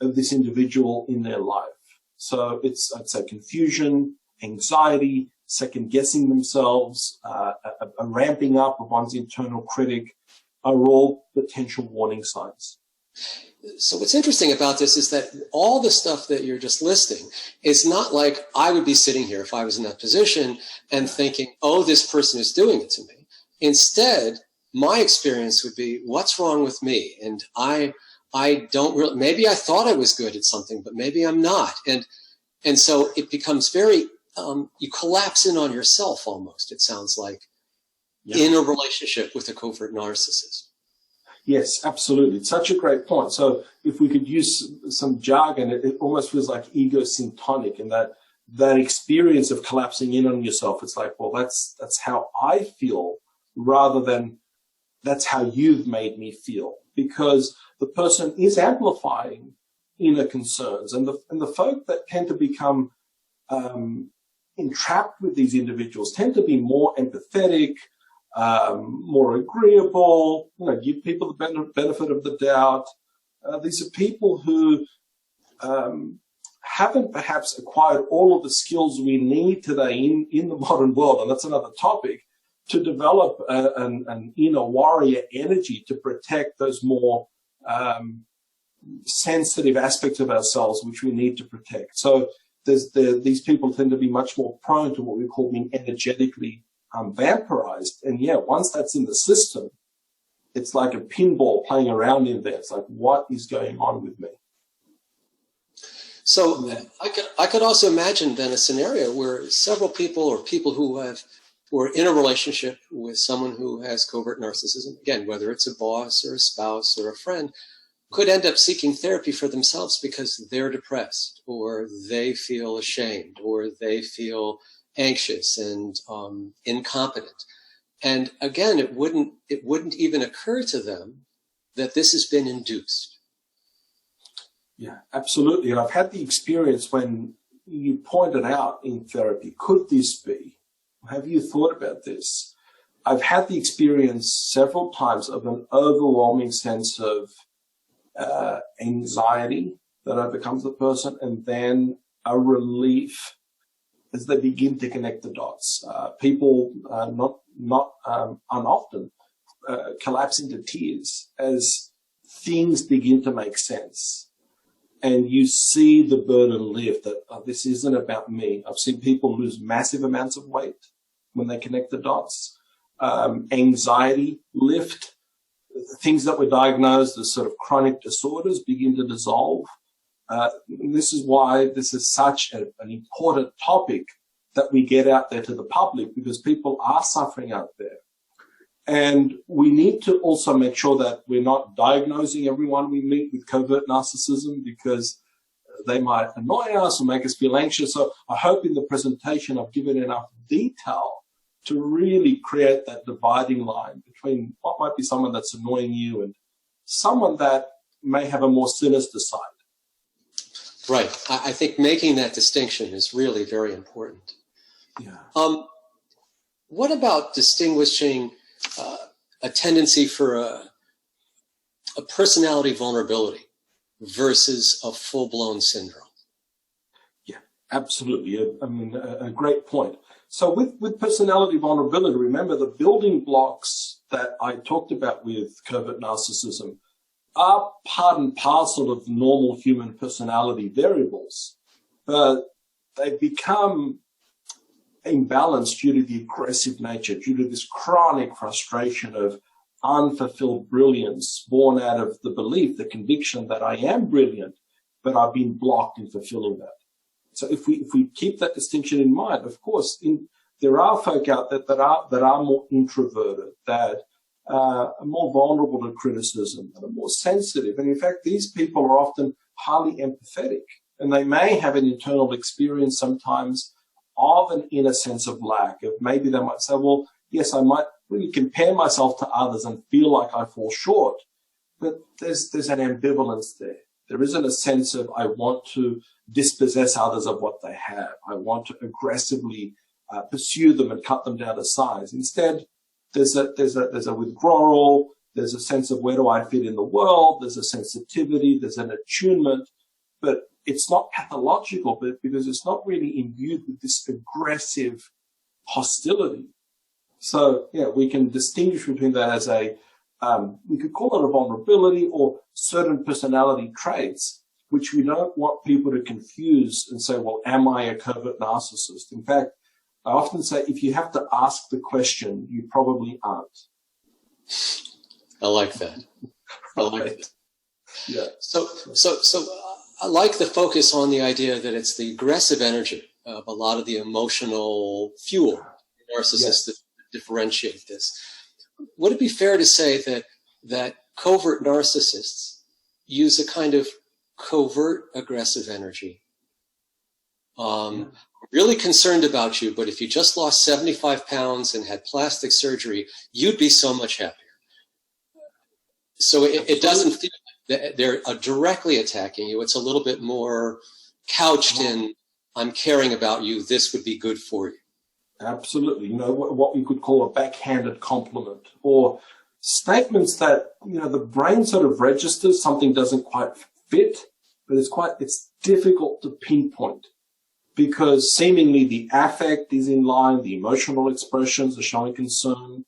of this individual in their life. So it's, I'd say, confusion, anxiety, second-guessing themselves, a ramping up of one's internal critic are all potential warning signs. So what's interesting about this is that all the stuff that you're just listing is not like I would be sitting here if I was in that position and thinking, oh, this person is doing it to me. Instead, my experience would be, what's wrong with me? And I don't really, maybe I thought I was good at something, but maybe I'm not. And so it becomes very, you collapse in on yourself almost, it sounds like, in a relationship with a covert narcissist. Yes, absolutely. It's such a great point. So if we could use some jargon, it almost feels like ego syntonic, and that experience of collapsing in on yourself. It's like, well, that's how I feel, rather than that's how you've made me feel, because the person is amplifying inner concerns, and the folk that tend to become entrapped with these individuals tend to be more empathetic, more agreeable, give people the benefit of the doubt. These are people who haven't perhaps acquired all of the skills we need today in the modern world, and that's another topic, to develop an inner warrior energy to protect those more sensitive aspects of ourselves which we need to protect. So these people tend to be much more prone to what we call being energetically vampirized. And yeah, once that's in the system, it's like a pinball playing around in there. It's like, what is going on with me? So I could also imagine then a scenario where several people, or people who are in a relationship with someone who has covert narcissism, again, whether it's a boss or a spouse or a friend, could end up seeking therapy for themselves because they're depressed, or they feel ashamed, or they feel anxious and incompetent. And again, it wouldn't even occur to them that this has been induced. Yeah, absolutely. And I've had the experience when you pointed out in therapy, could this be? Have you thought about this? I've had the experience several times of an overwhelming sense of anxiety that overcomes the person, and then a relief as they begin to connect the dots. People not unoften collapse into tears as things begin to make sense. And you see the burden lift, that this isn't about me. I've seen people lose massive amounts of weight when they connect the dots. Anxiety lift. Things that were diagnosed as sort of chronic disorders begin to dissolve. This is why this is such an important topic that we get out there to the public, because people are suffering out there. And we need to also make sure that we're not diagnosing everyone we meet with covert narcissism, because they might annoy us or make us feel anxious. So I hope in the presentation I've given enough detail to really create that dividing line between what might be someone that's annoying you and someone that may have a more sinister side. Right. I think making that distinction is really very important. Yeah. What about distinguishing a tendency for a personality vulnerability versus a full-blown syndrome? Yeah, absolutely. I mean, a great point. So with personality vulnerability, remember the building blocks that I talked about with covert narcissism are part and parcel of normal human personality variables, but they become imbalanced due to the aggressive nature, due to this chronic frustration of unfulfilled brilliance born out of the belief, the conviction that I am brilliant, but I've been blocked in fulfilling that. So if we keep that distinction in mind, of course, there are folk out there that are more introverted, that are more vulnerable to criticism, that are more sensitive. And in fact, these people are often highly empathetic, and they may have an internal experience sometimes of an inner sense of lack. Of maybe they might say, well, yes, I might really compare myself to others and feel like I fall short, but there's an ambivalence there. There isn't a sense of I want to dispossess others of what they have. I want to aggressively pursue them and cut them down to size. Instead, there's a withdrawal. There's a sense of where do I fit in the world. There's a sensitivity. There's an attunement, but it's not pathological, but because it's not really imbued with this aggressive hostility. So yeah, we can distinguish between that as we could call it a vulnerability or certain personality traits, which we don't want people to confuse and say, well, am I a covert narcissist? In fact, I often say, if you have to ask the question, you probably aren't. I like that. I like it. Yeah. So I like the focus on the idea that it's the aggressive energy of a lot of the emotional fuel narcissists that differentiate this. Would it be fair to say that covert narcissists use a kind of covert aggressive energy. Really concerned about you, but if you just lost 75 pounds and had plastic surgery, you'd be so much happier. So it doesn't feel that they're directly attacking you. It's a little bit more couched in, I'm caring about you, this would be good for you. Absolutely. You know, what we could call a backhanded compliment, or statements that, you know, the brain sort of registers something doesn't quite fit, but it's difficult to pinpoint, because seemingly the affect is in line, the emotional expressions are showing concern.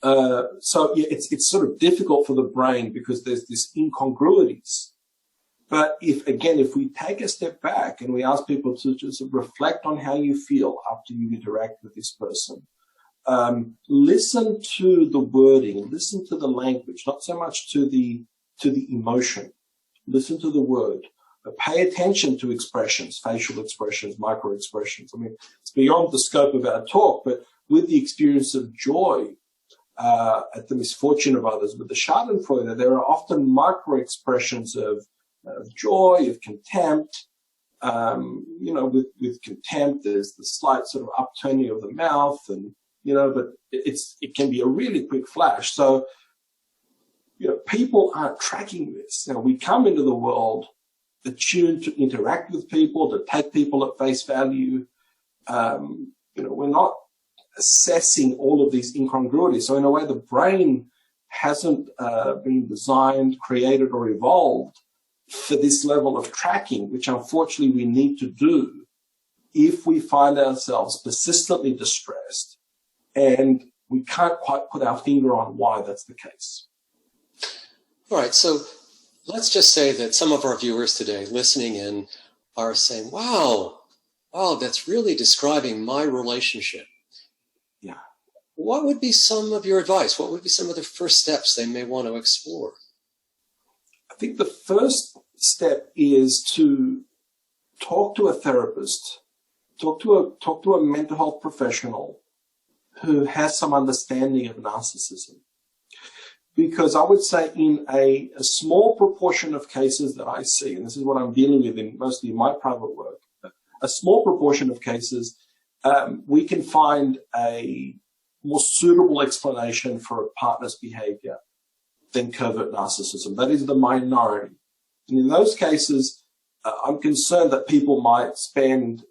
So yeah, it's sort of difficult for the brain because there's this incongruities. But if we take a step back and we ask people to just reflect on how you feel after you interact with this person, listen to the wording, listen to the language, not so much to the emotion. Listen to the word. Pay attention to expressions, facial expressions, micro expressions. I mean, it's beyond the scope of our talk, but with the experience of joy at the misfortune of others, with the Schadenfreude, there are often micro expressions of joy, of contempt. You know, with contempt, there's the slight sort of upturning of the mouth, and you know, but it can be a really quick flash. So, you know, people aren't tracking this. Now, we come into the world attuned to interact with people, to take people at face value. You know, we're not assessing all of these incongruities. So in a way, the brain hasn't been designed, created, or evolved for this level of tracking, which unfortunately we need to do if we find ourselves persistently distressed and we can't quite put our finger on why that's the case. All right, so let's just say that some of our viewers today listening in are saying, wow, that's really describing my relationship. Yeah. What would be some of your advice? What would be some of the first steps they may want to explore? I think the first step is to talk to a therapist, talk to a mental health professional who has some understanding of narcissism. Because I would say in a small proportion of cases that I see, and this is what I'm dealing with mostly in my private work, a small proportion of cases, we can find a more suitable explanation for a partner's behavior than covert narcissism. That is the minority. And in those cases, I'm concerned that people might spend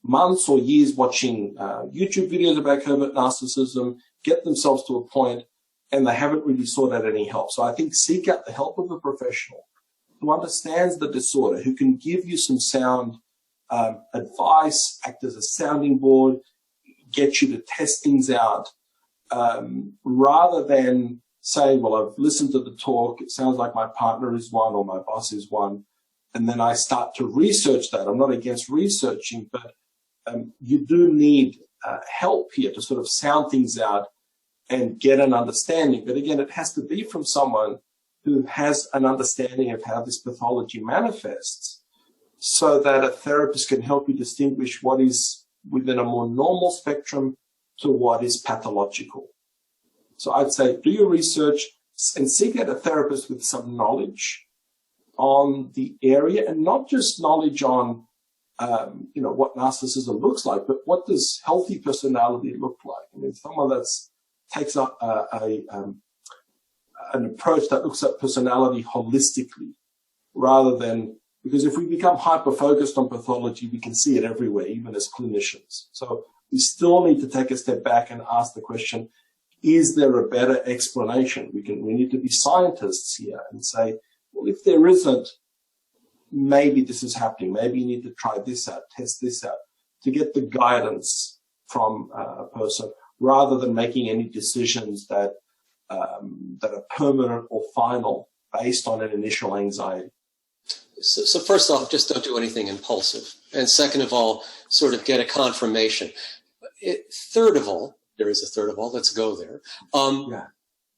months or years watching YouTube videos about covert narcissism, get themselves to a point, and they haven't really sought out any help. So I think seek out the help of a professional who understands the disorder, who can give you some sound advice, act as a sounding board, get you to test things out, rather than saying, well, I've listened to the talk, it sounds like my partner is one or my boss is one, and then I start to research that. I'm not against researching, but you do need help here to sort of sound things out and get an understanding. But again, it has to be from someone who has an understanding of how this pathology manifests, so that a therapist can help you distinguish what is within a more normal spectrum to what is pathological. So I'd say do your research and seek out a therapist with some knowledge on the area, and not just knowledge on you know, what narcissism looks like, but what does healthy personality look like? I mean, someone that takes an approach that looks at personality holistically, rather than, because if we become hyper-focused on pathology, we can see it everywhere, even as clinicians. So we still need to take a step back and ask the question, is there a better explanation? We need to be scientists here and say, well, if there isn't, maybe this is happening. Maybe you need to try this out, test this out, to get the guidance from a person, rather than making any decisions that are permanent or final based on an initial anxiety. So first off, just don't do anything impulsive. And second of all, sort of get a confirmation. Third of all, there is a third of all, let's go there.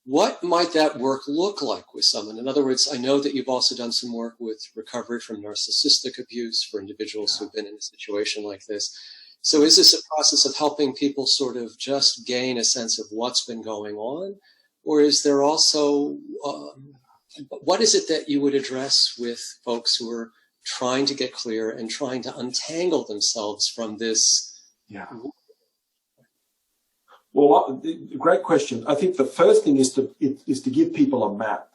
What might that work look like with someone? In other words, I know that you've also done some work with recovery from narcissistic abuse for individuals who've been in a situation like this. So is this a process of helping people sort of just gain a sense of what's been going on? Or is there also, what is it that you would address with folks who are trying to get clear and trying to untangle themselves from this? Yeah. Well, great question. I think the first thing is to give people a map,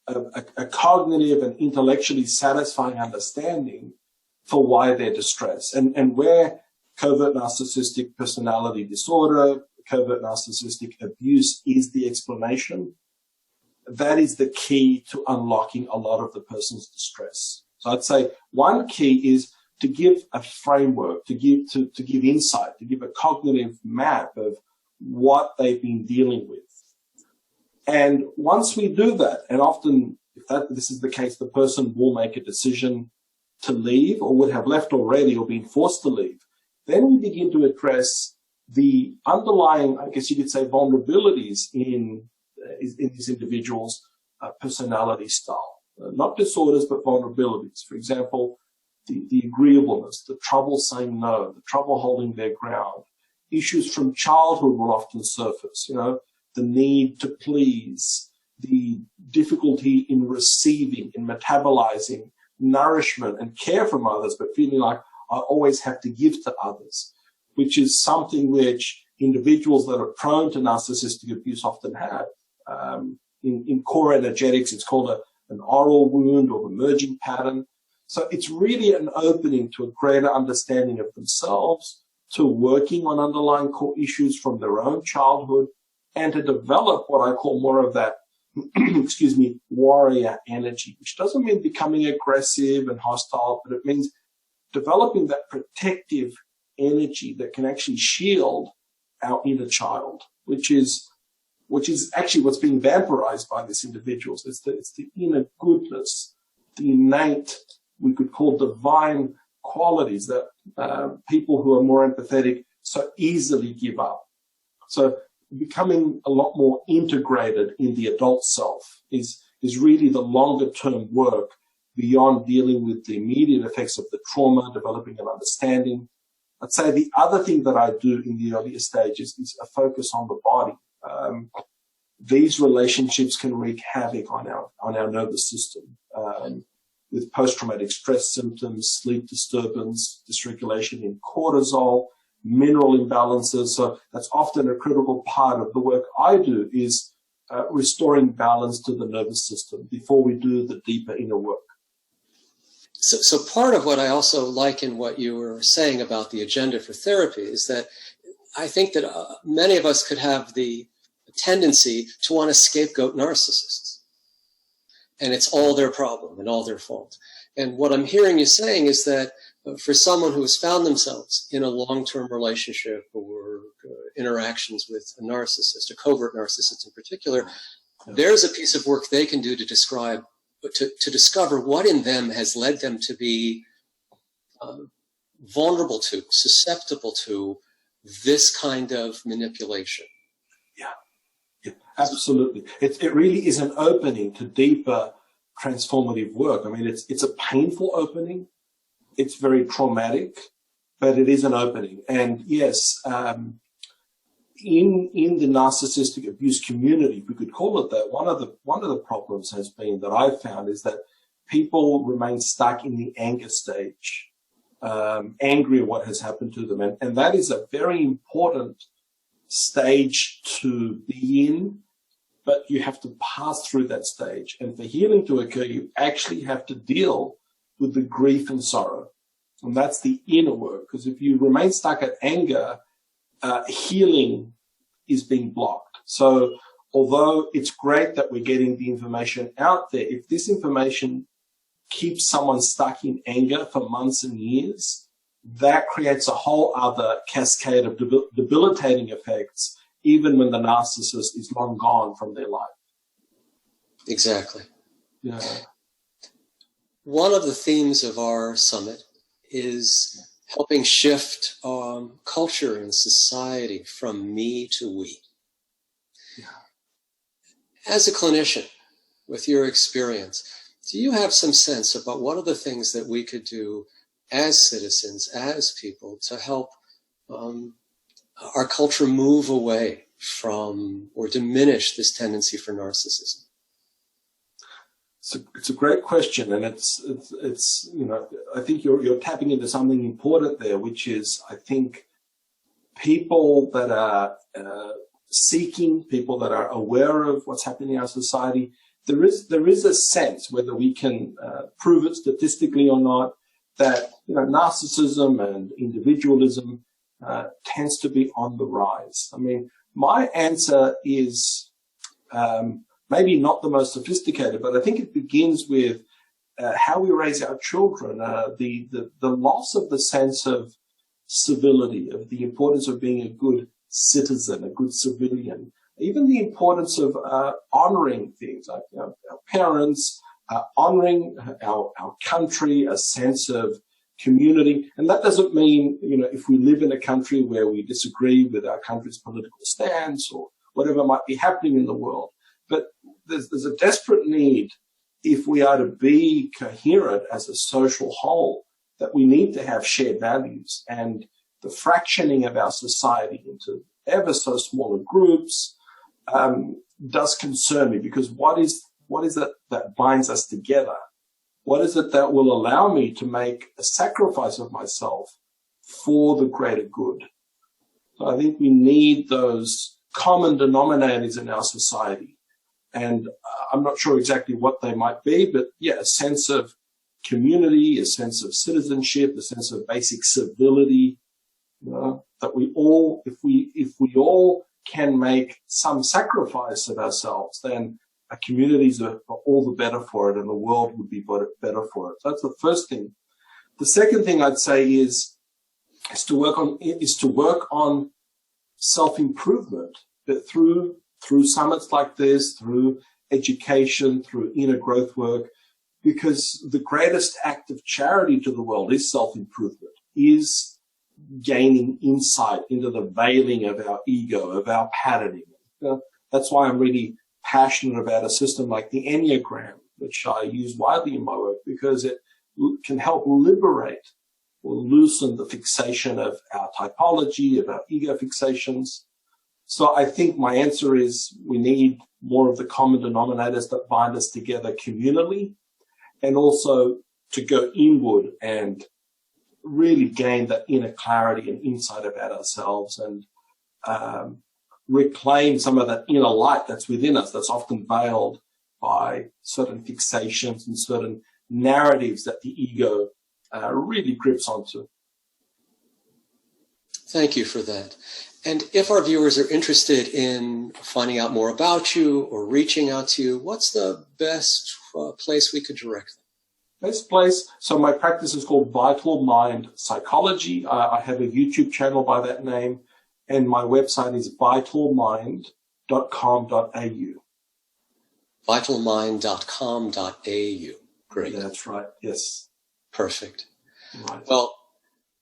a cognitive and intellectually satisfying understanding for why they're distressed, and where covert narcissistic personality disorder, covert narcissistic abuse is the explanation. That is the key to unlocking a lot of the person's distress. So I'd say one key is to give a framework, to give insight, to give a cognitive map of what they've been dealing with. And once we do that, and often if this is the case, the person will make a decision to leave or would have left already or been forced to leave, then we begin to address the underlying, I guess you could say, vulnerabilities in these individuals' personality style. Not disorders, but vulnerabilities. For example, the agreeableness, the trouble saying no, the trouble holding their ground. Issues from childhood will often surface, the need to please, the difficulty in receiving, in metabolizing nourishment and care from others, but feeling like I always have to give to others, which is something which individuals that are prone to narcissistic abuse often have. In core energetics, it's called an oral wound or emerging pattern. So it's really an opening to a greater understanding of themselves, to working on underlying core issues from their own childhood, and to develop what I call more of that, warrior energy, which doesn't mean becoming aggressive and hostile, but it means developing that protective energy that can actually shield our inner child, which is actually what's being vampirized by these individuals. It's the inner goodness, the innate, we could call divine qualities that people who are more empathetic so easily give up. So becoming a lot more integrated in the adult self is really the longer term work beyond dealing with the immediate effects of the trauma, developing an understanding. I'd say the other thing that I do in the earlier stages is a focus on the body. These relationships can wreak havoc on our nervous system, with post-traumatic stress symptoms, sleep disturbance, dysregulation in cortisol, mineral imbalances. So that's often a critical part of the work I do, is restoring balance to the nervous system before we do the deeper inner work. So part of what I also like in what you were saying about the agenda for therapy is that I think that many of us could have the tendency to want to scapegoat narcissists. And it's all their problem and all their fault. And what I'm hearing you saying is that for someone who has found themselves in a long-term relationship or interactions with a narcissist, a covert narcissist in particular, there's a piece of work they can do to discover what in them has led them to be vulnerable to, susceptible to this kind of manipulation. Yeah, absolutely. It really is an opening to deeper transformative work. I mean, it's a painful opening. It's very traumatic, but it is an opening. And yes, in the narcissistic abuse community, if we could call it that, one of the problems has been that I've found is that people remain stuck in the anger stage, angry at what has happened to them. And that is a very important stage to be in, but you have to pass through that stage. And for healing to occur, you actually have to deal with the grief and sorrow. And that's the inner work, because if you remain stuck at anger, healing is being blocked. So although it's great that we're getting the information out there, if this information keeps someone stuck in anger for months and years, that creates a whole other cascade of debilitating effects, even when the narcissist is long gone from their life. Exactly. Yeah. One of the themes of our summit is helping shift culture and society from me to we. Yeah. As a clinician, with your experience, do you have some sense about what are the things that we could do as citizens, as people, to help our culture move away from or diminish this tendency for narcissism? It's a great question, and it's I think you're tapping into something important there, which is, I think, people that are seeking, people that are aware of what's happening in our society. There is a sense, whether we can prove it statistically or not, that narcissism and individualism tends to be on the rise. I mean, my answer is maybe not the most sophisticated, but I think it begins with how we raise our children. The loss of the sense of civility, of the importance of being a good citizen, a good civilian, even the importance of honoring things like our parents, honoring our country, a sense of community. And that doesn't mean, if we live in a country where we disagree with our country's political stance or whatever might be happening in the world. But there's a desperate need, if we are to be coherent as a social whole, that we need to have shared values. And the fractioning of our society into ever so smaller groups does concern me, because what is it that binds us together? What is it that will allow me to make a sacrifice of myself for the greater good? So I think we need those common denominators in our society. And I'm not sure exactly what they might be, but yeah, a sense of community, a sense of citizenship, a sense of basic civility, that we all, if we all can make some sacrifice of ourselves, then our communities are all the better for it, and the world would be better for it. So that's the first thing. The second thing I'd say is to work on self-improvement, but through summits like this, through education, through inner growth work, because the greatest act of charity to the world is self-improvement, is gaining insight into the veiling of our ego, of our patterning. That's why I'm really passionate about a system like the Enneagram, which I use widely in my work, because it can help liberate or loosen the fixation of our typology, of our ego fixations. So I think my answer is we need more of the common denominators that bind us together communally, and also to go inward and really gain that inner clarity and insight about ourselves, and reclaim some of that inner light that's within us, that's often veiled by certain fixations and certain narratives that the ego really grips onto. Thank you for that. And if our viewers are interested in finding out more about you or reaching out to you, what's the best place we could direct them? Best place. So my practice is called Vital Mind Psychology. I have a YouTube channel by that name, and my website is vitalmind.com.au. Vitalmind.com.au. Great. Yeah, that's right. Yes. Perfect. Right. Well,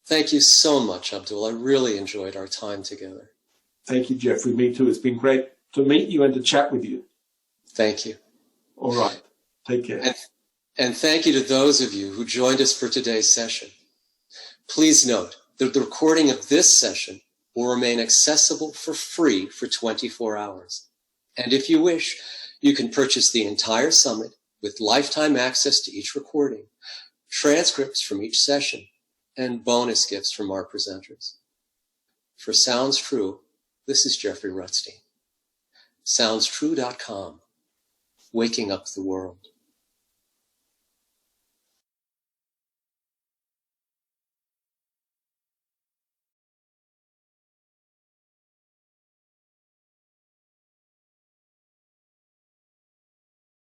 thank you so much, Abdul. I really enjoyed our time together. Thank you, Jeffrey. Me too. It's been great to meet you and to chat with you. Thank you. All right. Take care. And thank you to those of you who joined us for today's session. Please note that the recording of this session will remain accessible for free for 24 hours. And if you wish, you can purchase the entire summit with lifetime access to each recording, transcripts from each session, and bonus gifts from our presenters. For Sounds True, this is Jeffrey Rutstein. SoundsTrue.com, waking up the world.